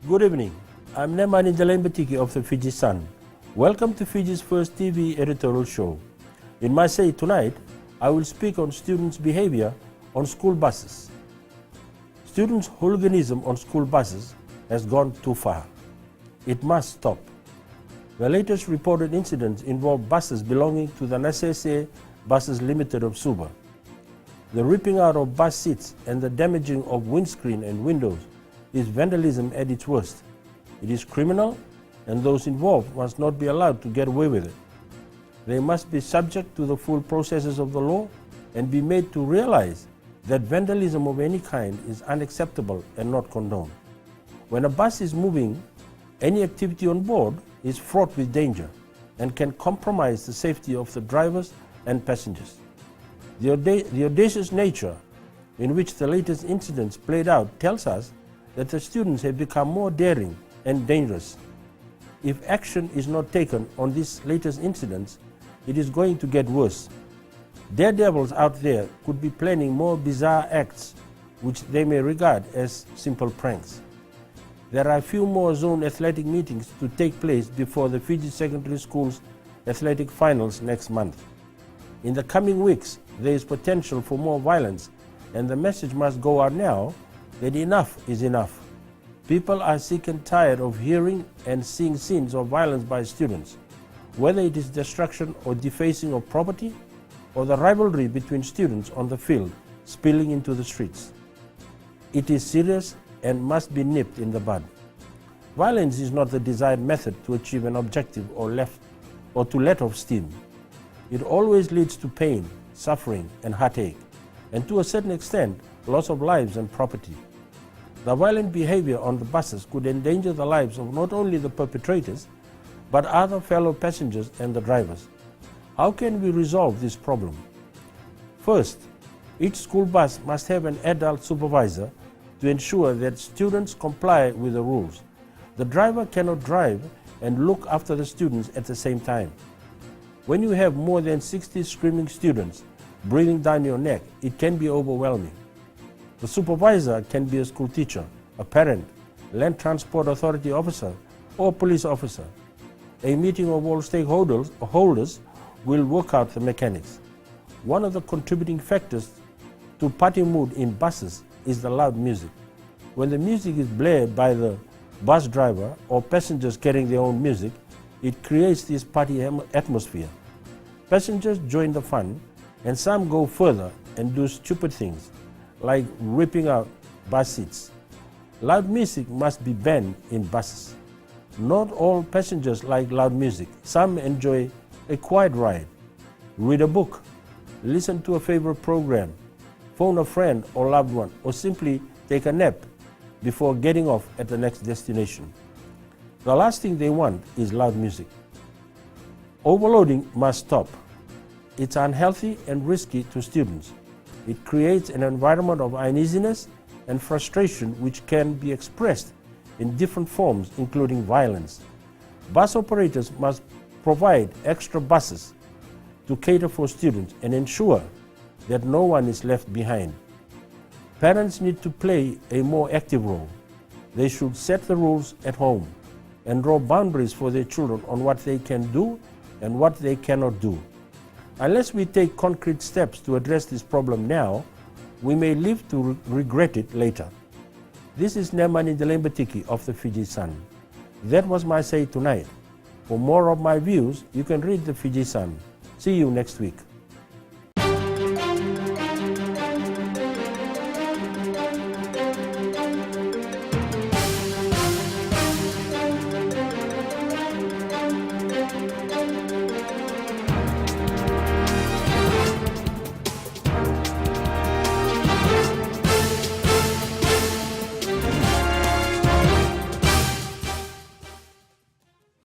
Good evening. I'm Nemani Njalembetiki of the Fiji Sun. Welcome to Fiji's first TV editorial show. In my say tonight, I will speak on students' behavior on school buses. Students' hooliganism on school buses has gone too far. It must stop. The latest reported incidents involve buses belonging to the Nasese Buses Limited of Suba. The ripping out of bus seats and the damaging of windscreen and windows is vandalism at its worst. It is criminal, and those involved must not be allowed to get away with it. They must be subject to the full processes of the law and be made to realize that vandalism of any kind is unacceptable and not condoned. When a bus is moving, any activity on board is fraught with danger and can compromise the safety of the drivers and passengers. The audacious nature in which the latest incidents played out tells us that the students have become more daring and dangerous. If action is not taken on these latest incidents, it is going to get worse. Daredevils out there could be planning more bizarre acts which they may regard as simple pranks. There are a few more zone athletic meetings to take place before the Fiji Secondary School's athletic finals next month. In the coming weeks, there is potential for more violence, and the message must go out now that enough is enough. People are sick and tired of hearing and seeing scenes of violence by students, whether it is destruction or defacing of property, or the rivalry between students on the field spilling into the streets. It is serious and must be nipped in the bud. Violence is not the desired method to achieve an objective or to let off steam. It always leads to pain, suffering, and heartache, and to a certain extent, loss of lives and property. The violent behavior on the buses could endanger the lives of not only the perpetrators, but other fellow passengers and the drivers. How can we resolve this problem? First, each school bus must have an adult supervisor to ensure that students comply with the rules. The driver cannot drive and look after the students at the same time. When you have more than 60 screaming students breathing down your neck, it can be overwhelming. The supervisor can be a school teacher, a parent, land transport authority officer, or police officer. A meeting of all stakeholders will work out the mechanics. One of the contributing factors to party mood in buses is the loud music. When the music is blared by the bus driver or passengers carrying their own music, it creates this party atmosphere. Passengers join the fun, and some go further and do stupid things, like ripping out bus seats. Loud music must be banned in buses. Not all passengers like loud music. Some enjoy a quiet ride, read a book, listen to a favorite program, phone a friend or loved one, or simply take a nap before getting off at the next destination. The last thing they want is loud music. Overloading must stop. It's unhealthy and risky to students. It creates an environment of uneasiness and frustration which can be expressed in different forms, including violence. Bus operators must provide extra buses to cater for students and ensure that no one is left behind. Parents need to play a more active role. They should set the rules at home and draw boundaries for their children on what they can do and what they cannot do. Unless we take concrete steps to address this problem now, we may live to regret it later. This is Nemani Njalembetiki of the Fiji Sun. That was my say tonight. For more of my views, you can read the Fiji Sun. See you next week.